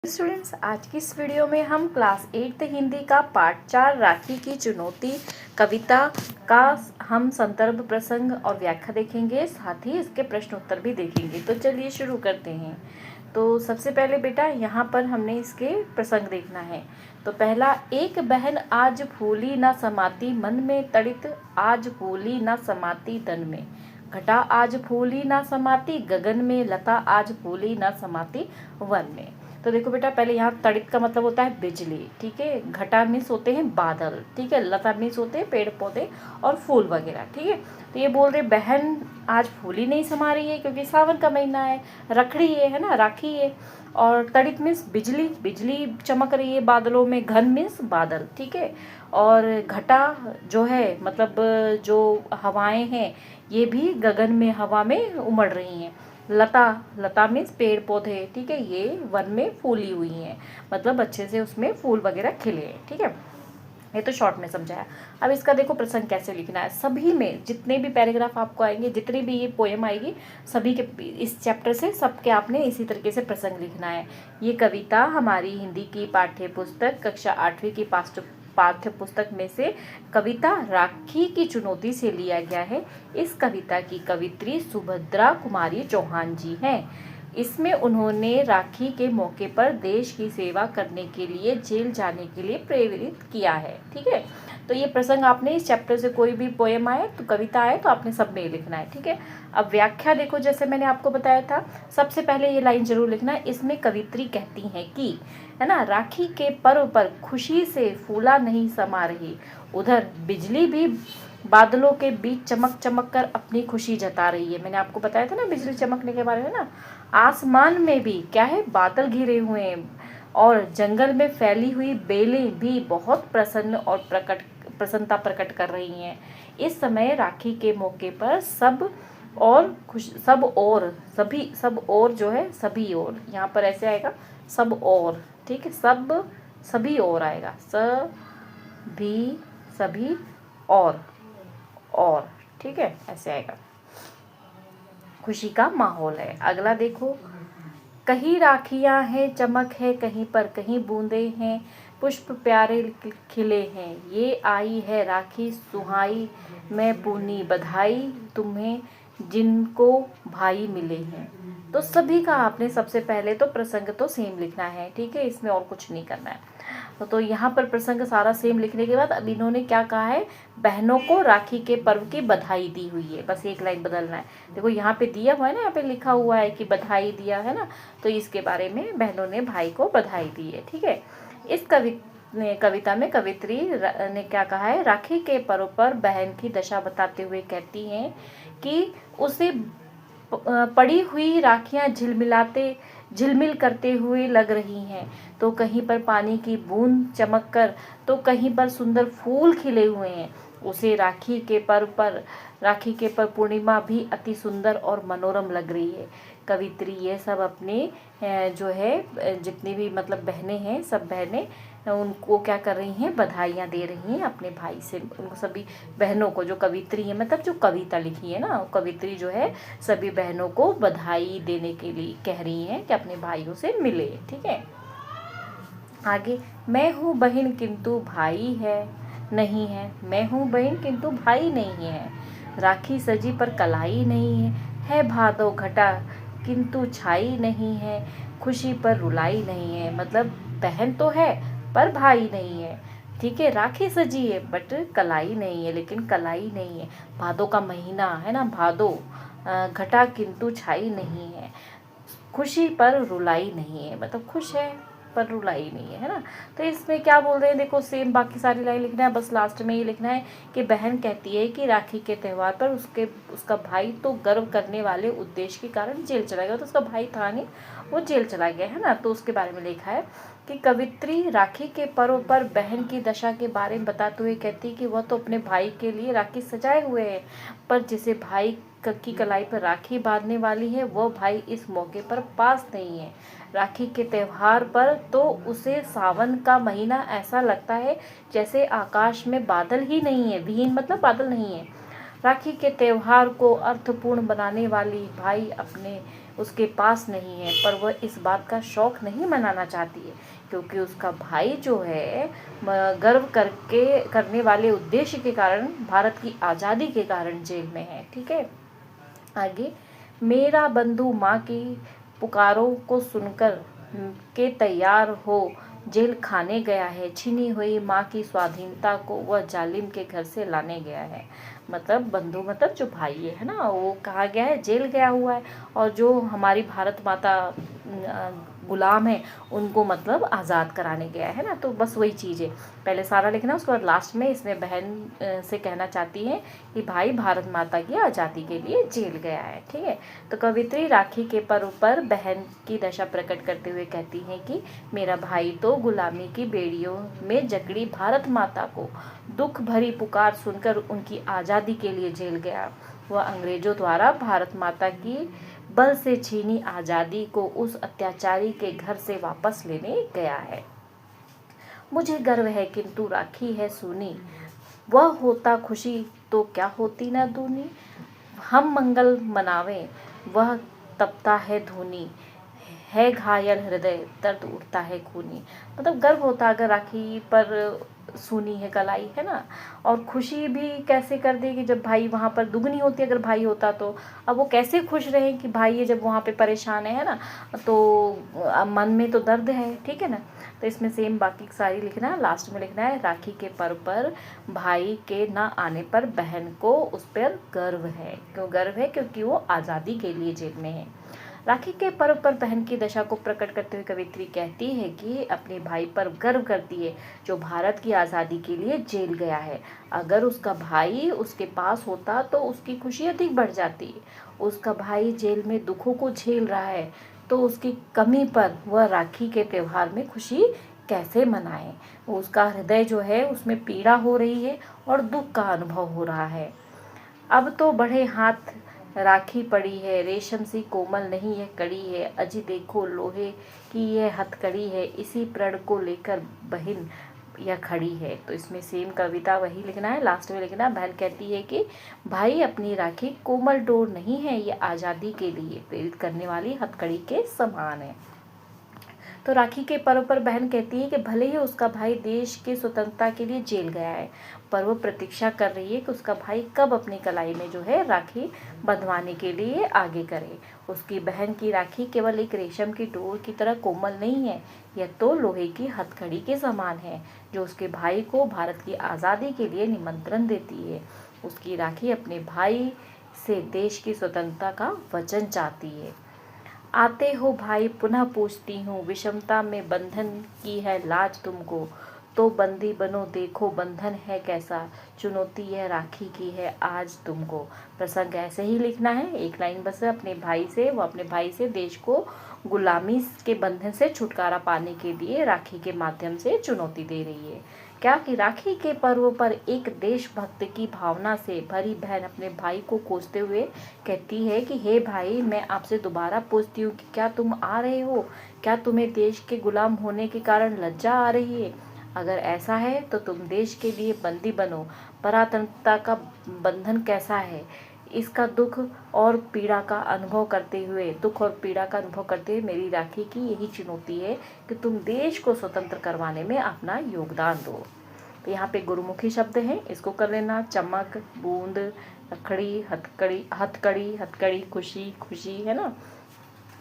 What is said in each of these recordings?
Students, आज की इस वीडियो में हम क्लास 8th हिंदी का पार्ट 4 राखी की चुनौती कविता का हम संदर्भ प्रसंग और व्याख्या देखेंगे, साथ ही इसके प्रश्न उत्तर भी देखेंगे। तो चलिए शुरू करते हैं। तो सबसे पहले बेटा यहाँ पर हमने इसके प्रसंग देखना है। तो पहला, एक बहन आज फूली न समाती मन में तड़ित, आज फूली न समाती तन में। घटा आज फूली न समाती गगन में, लता आज फूली न समाती वन में। तो देखो बेटा, पहले यहाँ तड़ित का मतलब होता है बिजली, ठीक है। घटा मीन्स होते हैं बादल, ठीक है। लता मीन्स होते हैं पेड़ पौधे और फूल वगैरह, ठीक है। तो ये बोल रहे बहन आज फूली नहीं समा रही है क्योंकि सावन का महीना है, रखड़ी है ना, राखी है। और तड़ित मीन्स बिजली, बिजली चमक रही है बादलों में। घन मीन्स बादल, ठीक है। और घटा जो है मतलब जो हवाएं हैं ये भी गगन में हवा में उमड़ रही हैं। लता, लता मीन्स पेड़ पौधे, ठीक है। ये वन में फूली हुई हैं, मतलब अच्छे से उसमें फूल वगैरह खिले हैं, ठीक है। ये तो शॉर्ट में समझाया। अब इसका देखो प्रसंग कैसे लिखना है। सभी में जितने भी पैराग्राफ आपको आएंगे, जितनी भी ये पोएम आएगी, सभी के इस चैप्टर से सबके आपने इसी तरीके से प्रसंग लिखना है। ये कविता हमारी हिंदी की पाठ्य पुस्तक कक्षा 8वीं की पाठ्य पुस्तक में से कविता राखी की चुनौती से लिया गया है। इस कविता की कवित्री सुभद्रा कुमारी चौहान जी हैं। इसमें उन्होंने राखी के मौके पर देश की सेवा करने के लिए जेल जाने के लिए प्रेरित किया है, ठीक है। तो ये प्रसंग आपने इस चैप्टर से कोई भी पोएम आए तो कविता आए तो आपने सब में लिखना है, ठीक है। अब व्याख्या देखो, जैसे मैंने आपको बताया था, सबसे पहले ये लाइन जरूर लिखना है। इसमें कवित्री कहती हैं कि, है ना, राखी के पर्व पर खुशी से फूला नहीं समा रही, उधर बिजली भी बादलों के बीच चमक चमक कर अपनी खुशी जता रही है। मैंने आपको बताया था ना बिजली चमकने के बारे में ना। आसमान में भी क्या है, बादल घिरे हुए हैं और जंगल में फैली हुई बेलें भी बहुत प्रसन्न और प्रसन्नता प्रकट कर रही हैं। इस समय राखी के मौके पर सब और जो है सभी और, यहाँ पर ऐसे आएगा सब और, ठीक है। सभी और आएगा, सभी और, ठीक है, ऐसे आएगा। खुशी का माहौल है। अगला देखो, कहीं राखियां हैं चमक है कहीं पर कहीं बूंदे हैं, पुष्प प्यारे खिले हैं, ये आई है राखी सुहाई मैं पूनी बधाई, तुम्हें जिनको भाई मिले हैं। तो सभी का आपने सबसे पहले तो प्रसंग तो सेम लिखना है, ठीक है, इसमें और कुछ नहीं करना है। तो यहाँ पर प्रसंग सारा सेम लिखने के बाद अब इन्होंने क्या कहा है, बहनों को राखी के पर्व की बधाई दी हुई है। बस एक लाइन बदलना है। देखो यहाँ पे दिया हुआ है ना, यहाँ पे लिखा हुआ है कि बधाई दिया है ना, तो इसके बारे में बहनों ने भाई को बधाई दी है, ठीक है। इस कविता में कवित्री ने क्या कहा है, राखी के पर्व पर बहन की दशा बताते हुए कहती हैं कि उसे पड़ी हुई राखियां झिलमिल करते हुए लग रही हैं। तो कहीं पर पानी की बूंद चमक कर, तो कहीं पर सुंदर फूल खिले हुए हैं। उसे राखी के पर पूर्णिमा भी अति सुंदर और मनोरम लग रही है। कवित्री ये सब अपने जो है जितनी भी मतलब बहनें हैं, सब बहनें उनको क्या कर रही हैं, बधाइयाँ दे रही हैं अपने भाई से। उनको सभी बहनों को, जो कवित्री है मतलब जो कविता लिखी है ना, कवित्री जो है सभी बहनों को बधाई देने के लिए कह रही हैं कि अपने भाइयों से मिले, ठीक है। आगे, मैं हूँ बहन किंतु भाई है नहीं है, मैं हूँ बहन किंतु भाई नहीं है, राखी सजी पर कलाई नहीं है भादो घटा किंतु छाई नहीं है, खुशी पर रुलाई नहीं है। मतलब बहन तो है पर भाई नहीं है, ठीक है। राखी सजी है बट कलाई नहीं है, लेकिन कलाई नहीं है। भादो का महीना है ना, भादो, घटा किंतु छाई नहीं है, खुशी पर रुलाई नहीं है, मतलब खुश है पर रुलाई नहीं है ना। तो इसमें क्या बोल रहे हैं, देखो सेम बाकी सारी लाइन लिखना है, बस लास्ट में ये लिखना है कि बहन कहती है कि राखी के त्यौहार पर उसका भाई तो गर्व करने वाले उद्देश्य के कारण जेल चला गया। तो उसका भाई था नहीं, वो जेल चला गया है ना। तो उसके बारे में लिखा है कि कवित्री राखी के पर्व पर बहन की दशा के बारे में बताते हुए कहती है कि वह तो अपने भाई के लिए राखी सजाए हुए है, पर जिसे भाई की कलाई पर राखी बांधने वाली है वह भाई इस मौके पर पास नहीं है। राखी के त्यौहार पर तो उसे सावन का महीना ऐसा लगता है जैसे आकाश में बादल ही नहीं है, विहीन मतलब बादल नहीं है। राखी के त्यौहार को अर्थपूर्ण बनाने वाली भाई अपने उसके पास नहीं है, पर वह इस बात का शौक नहीं मनाना चाहती है क्योंकि उसका भाई जो है गर्व करने वाले उद्देश्य के कारण, भारत की आज़ादी के कारण जेल में है। ठीक है, आगे, मेरा बंधु माँ की पुकारों को सुनकर के तैयार हो जेल खाने गया है, छीनी हुई माँ की स्वाधीनता को वह जालिम के घर से लाने गया है। मतलब बंधु मतलब जो भाई है ना, वो कहाँ गया है, जेल गया हुआ है, और जो हमारी भारत माता गुलाम है उनको मतलब आज़ाद कराने गया है ना। तो बस वही चीज़ है, पहले सारा लिखना, उसके बाद लास्ट में इसमें बहन से कहना चाहती है कि भाई भारत माता की आज़ादी के लिए जेल गया है। ठीक है, तो कवित्री राखी के पर्व पर बहन की दशा प्रकट करते हुए कहती हैं कि मेरा भाई तो गुलामी की बेड़ियों में जकड़ी भारत माता को दुख भरी पुकार सुनकर उनकी आज़ादी के लिए जेल गया। वह अंग्रेजों द्वारा भारत माता की बल से छीनी आज़ादी को उस अत्याचारी के घर से वापस लेने गया है। मुझे गर्व है किंतु राखी है सूनी, वह होता खुशी तो क्या होती न दूनी। हम मंगल मनावें वह तपता है धूनी, है घायल हृदय दर्द उठता है खूनी। मतलब गर्व होता अगर राखी पर सूनी है, कलाई है ना। और खुशी भी कैसे कर देगी जब भाई वहाँ पर दुगनी होती, अगर भाई होता तो अब वो कैसे खुश रहे कि भाई है जब वहाँ पे परेशान है ना, तो मन में तो दर्द है। ठीक है ना, तो इसमें सेम बाकी सारी लिखना है, लास्ट में लिखना है राखी के पर्व पर भाई के ना आने पर बहन को उस पर गर्व है। क्यों गर्व है? क्योंकि वो आज़ादी के लिए जेल में है। राखी के पर्व पर बहन की दशा को प्रकट करते हुए कवित्री कहती है कि अपने भाई पर गर्व करती है जो भारत की आज़ादी के लिए जेल गया है। अगर उसका भाई उसके पास होता तो उसकी खुशी अधिक बढ़ जाती। उसका भाई जेल में दुखों को झेल रहा है तो उसकी कमी पर वह राखी के त्यौहार में खुशी कैसे मनाए। उसका हृदय जो है उसमें पीड़ा हो रही है और दुख का अनुभव हो रहा है। अब तो बड़े हाथ राखी पड़ी है, रेशम सी कोमल नहीं है कड़ी है, अजी देखो लोहे की यह हथकड़ी है, इसी प्रण को लेकर बहन यह खड़ी है। तो इसमें सेम कविता वही लिखना है, लास्ट में लिखना, बहन कहती है कि भाई अपनी राखी कोमल डोर नहीं है, ये आज़ादी के लिए प्रेरित करने वाली हथकड़ी के समान है। तो राखी के पर्व पर बहन कहती है कि भले ही उसका भाई देश की स्वतंत्रता के लिए जेल गया है, पर वो प्रतीक्षा कर रही है कि उसका भाई कब अपनी कलाई में जो है राखी बंधवाने के लिए आगे करे। उसकी बहन की राखी केवल एक रेशम की डोर की तरह कोमल नहीं है, यह तो लोहे की हथकड़ी के समान है जो उसके भाई को भारत की आज़ादी के लिए निमंत्रण देती है। उसकी राखी अपने भाई से देश की स्वतंत्रता का वचन चाहती है। आते हो भाई पुनः पूछती हूँ, विषमता में बंधन की है लाज तुमको, तो बंदी बनो देखो बंधन है कैसा, चुनौती यह राखी की है आज तुमको। प्रसंग ऐसे ही लिखना है, एक लाइन बस अपने भाई से, वो अपने भाई से देश को गुलामी के बंधन से छुटकारा पाने के लिए राखी के माध्यम से चुनौती दे रही है। क्या कि राखी के पर्व पर एक देशभक्त की भावना से भरी बहन अपने भाई को कोसते हुए कहती है कि हे भाई, मैं आपसे दोबारा पूछती हूँ कि क्या तुम आ रहे हो? क्या तुम्हें देश के गुलाम होने के कारण लज्जा आ रही है? अगर ऐसा है तो तुम देश के लिए बंदी बनो। परातंत्रता का बंधन कैसा है, इसका दुख और पीड़ा का अनुभव करते हुए मेरी राखी की यही चुनौती है कि तुम देश को स्वतंत्र करवाने में अपना योगदान दो। तो यहाँ पे गुरुमुखी शब्द हैं, इसको कर लेना, चमक, बूंद, रखड़ी, हथकड़ी, खुशी, खुशी, है ना।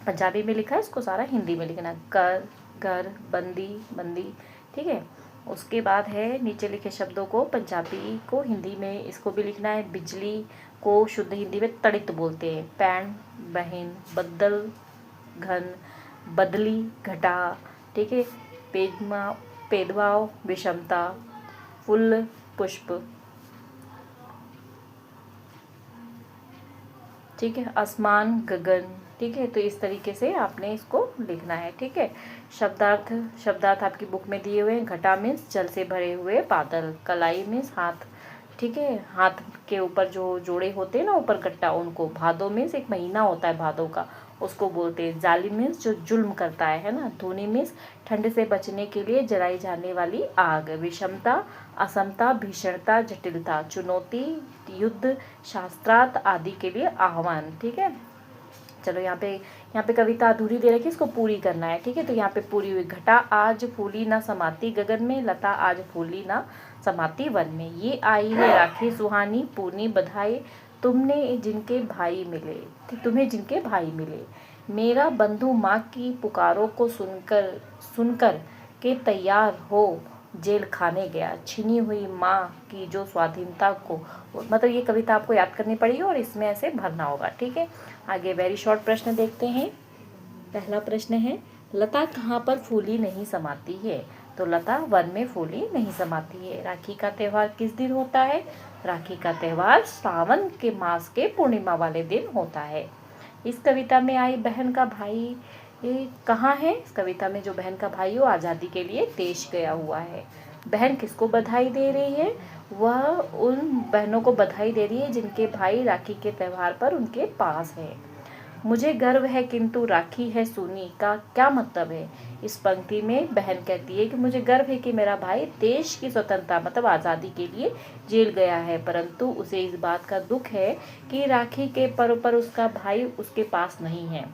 पंजाबी में लिखा है, इसको सारा हिंदी में लिखना, कर, बंदी, बंदी। ठीक है, उसके बाद है नीचे लिखे शब्दों को पंजाबी को हिंदी में इसको भी लिखना है। बिजली को शुद्ध हिंदी में तड़ित बोलते हैं। पैन, बहन, बदल, घन, बदली, घटा। ठीक है, भेदभाव, विषमता, फूल, पुष्प। ठीक है, आसमान, गगन। ठीक है, तो इस तरीके से आपने इसको लिखना है। ठीक है, शब्दार्थ आपकी बुक में दिए हुए हैं। घटा मीन्स जल से भरे हुए बादल, कलाई मीन्स हाथ। ठीक है, हाथ के ऊपर जो जोड़े होते हैं ना ऊपर गट्टा, उनको। भादो मीन्स एक महीना होता है भादो का, उसको बोलते हैं। जालिम मीन्स जो जुल्म करता है ना। धूनी मीन्स ठंड से बचने के लिए जलाई जाने वाली आग। विषमता, असमता, भीषणता, जटिलता, चुनौती, युद्ध, शास्त्रार्थ आदि के लिए आह्वान। ठीक है, चलो यहाँ पे कविता अधूरी दे रखी है, इसको पूरी करना है, ठीक है। तो यहाँ पे पूरी हुई, घटा आज फूली ना समाती गगन में, लता आज फूली ना समाती वन में, ये आई है राखी सुहानी पूर्णी बधाई, तुम्हें जिनके भाई मिले, मेरा बंधु माँ की पुकारों को सुनकर के तैयार हो जेल खाने गया, छिनी हुई माँ की जो स्वाधीनता को, मतलब ये कविता आपको याद करनी पड़ेगी और इसमें ऐसे भरना होगा, ठीक है। आगे वेरी शॉर्ट प्रश्न देखते हैं। पहला प्रश्न है, लता कहाँ पर फूली नहीं समाती है? तो लता वन में फूली नहीं समाती है। राखी का त्यौहार किस दिन होता है? राखी का त्यौहार सावन के मास के पूर्णिमा वाले दिन होता है। इस कविता में आई बहन का भाई कहाँ है? इस कविता में जो बहन का भाई हो आज़ादी के लिए देश गया हुआ है। बहन किसको बधाई दे रही है? वह उन बहनों को बधाई दे रही है जिनके भाई राखी के त्यौहार पर उनके पास है। मुझे गर्व है किंतु राखी है सूनी का क्या मतलब है? इस पंक्ति में बहन कहती है कि मुझे गर्व है कि मेरा भाई देश की स्वतंत्रता मतलब आज़ादी के लिए जेल गया है, परंतु उसे इस बात का दुख है कि राखी के पर्व पर उसका भाई उसके पास नहीं है।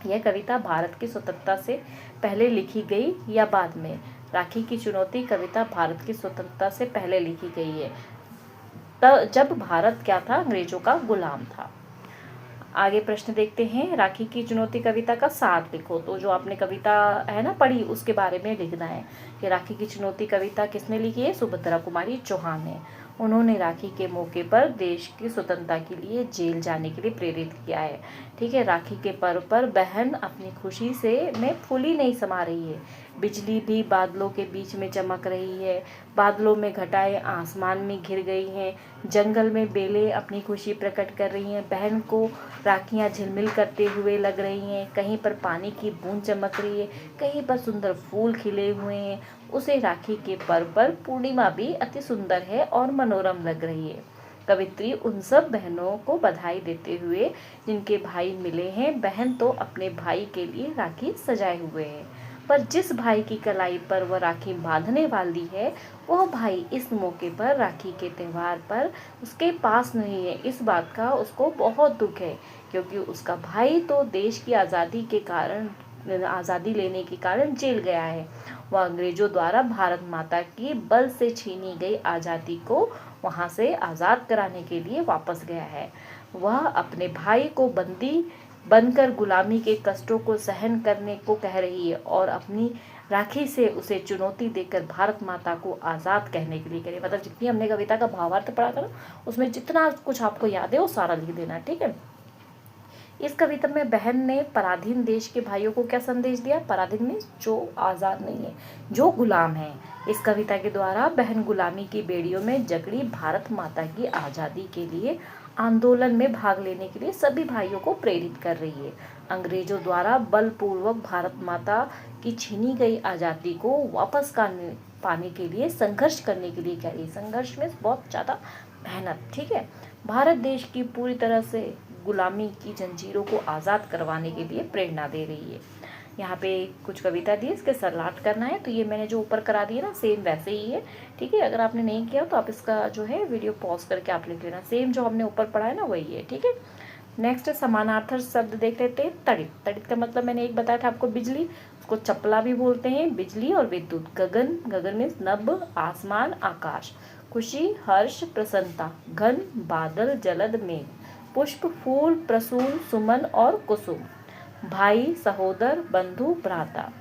यह कविता भारत की स्वतंत्रता से पहले लिखी गई या बाद में? राखी की चुनौती कविता भारत की स्वतंत्रता से पहले लिखी गई है, तब जब भारत क्या था? अंग्रेजों का गुलाम था। आगे प्रश्न देखते हैं। राखी की चुनौती कविता का सार लिखो। तो जो आपने कविता है ना पढ़ी उसके बारे में लिखना है कि राखी की चुनौती कविता किसने लिखी है? सुभद्रा कुमारी चौहान ने। उन्होंने राखी के मौके पर देश की स्वतंत्रता के लिए जेल जाने के लिए प्रेरित किया है, ठीक है। राखी के पर्व पर बहन अपनी खुशी से में फूली नहीं समा रही है, बिजली भी बादलों के बीच में चमक रही है, बादलों में घटाएं आसमान में घिर गई हैं, जंगल में बेलें अपनी खुशी प्रकट कर रही हैं, बहन को राखियां झिलमिल करते हुए लग रही हैं, कहीं पर पानी की बूंद चमक रही है, कहीं पर सुंदर फूल खिले हुए हैं। उसे राखी के पर्व पर पूर्णिमा भी अति सुंदर है और मनोरम लग रही है। कवित्री उन सब बहनों को बधाई देते हुए जिनके भाई मिले हैं, बहन तो अपने भाई के लिए राखी सजाए हुए है, पर जिस भाई की कलाई पर वह राखी बांधने वाली है वह भाई इस मौके पर राखी के त्यौहार पर उसके पास नहीं है। इस बात का उसको बहुत दुख है, क्योंकि उसका भाई तो देश की आज़ादी के कारण, आज़ादी लेने के कारण जेल गया है। वह अंग्रेजों द्वारा भारत माता की बल से छीनी गई आज़ादी को वहां से आज़ाद कराने के लिए वापस गया है। वह अपने भाई को बंदी बनकर गुलामी के कष्टों को सहन करने को कह रही है और अपनी राखी से उसे चुनौती देकर भारत माता को आज़ाद कहने के लिए कह रही है। मतलब जितनी हमने कविता का भावार्थ पढ़ा था ना उसमें जितना कुछ आपको याद है वो सारा लिख देना, ठीक है। इस कविता में बहन ने पराधीन देश के भाइयों को क्या संदेश दिया? पराधीन में जो आज़ाद नहीं है, जो गुलाम है। इस कविता के द्वारा बहन गुलामी की बेड़ियों में जकड़ी भारत माता की आज़ादी के लिए आंदोलन में भाग लेने के लिए सभी भाइयों को प्रेरित कर रही है। अंग्रेजों द्वारा बलपूर्वक भारत माता की छीनी गई आज़ादी को वापस पाने के लिए संघर्ष करने के लिए कह रही है। संघर्ष में बहुत ज़्यादा मेहनत, ठीक है। भारत देश की पूरी तरह से गुलामी की जंजीरों को आज़ाद करवाने के लिए प्रेरणा दे रही है। यहाँ पे कुछ कविता दी है, इसके सरलाट करना है। तो ये मैंने जो ऊपर करा दिया ना सेम वैसे ही है, ठीक है। अगर आपने नहीं किया तो आप इसका जो है वीडियो पॉज करके आप लिख लेना, सेम जो हमने ऊपर पढ़ा है ना वही है, ठीक है। नेक्स्ट समानार्थक शब्द देख लेते हैं। तड़ित, तड़ित का मतलब मैंने एक बताया था आपको बिजली, उसको चपला भी बोलते हैं। बिजली और विद्युत। गगन, गगन मीन्स नभ, आसमान, आकाश। खुशी, हर्ष, प्रसन्नता। घन, बादल, जलद, मेघ। पुष्प, फूल, प्रसून, सुमन और कुसुम। भाई, सहोदर, बंधु, भ्राता।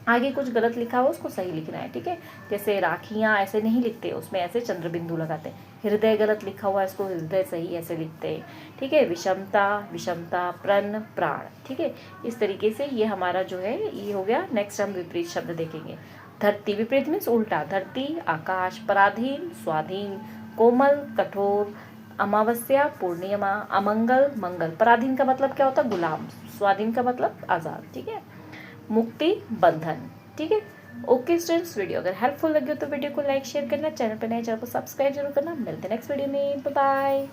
आगे कुछ गलत लिखा हुआ उसको सही लिखना है, ठीक है। जैसे राखियाँ ऐसे नहीं लिखते, उसमें ऐसे चंद्र बिंदु लगाते हैं। हृदय गलत लिखा हुआ है, इसको हृदय सही ऐसे लिखते हैं, ठीक है। विषमता, विषमता, प्रण, प्राण, ठीक है। इस तरीके से ये हमारा जो है ये हो गया। नेक्स्ट हम विपरीत शब्द देखेंगे। धरती, विपरीत मीन्स उल्टा। धरती, आकाश। पराधीन, स्वाधीन। कोमल, कठोर। अमावस्या, पूर्णिमा। अमंगल, मंगल। पराधीन का मतलब क्या होता है? गुलाम। स्वाधीन का मतलब आज़ाद, ठीक है। मुक्ति, बंधन, ठीक है। ओके स्टूडेंट्स, वीडियो अगर हेल्पफुल लगे तो वीडियो को लाइक शेयर करना, चैनल पर नए चैनल को सब्सक्राइब जरूर करना। मिलते हैं नेक्स्ट वीडियो में, बाय बाय।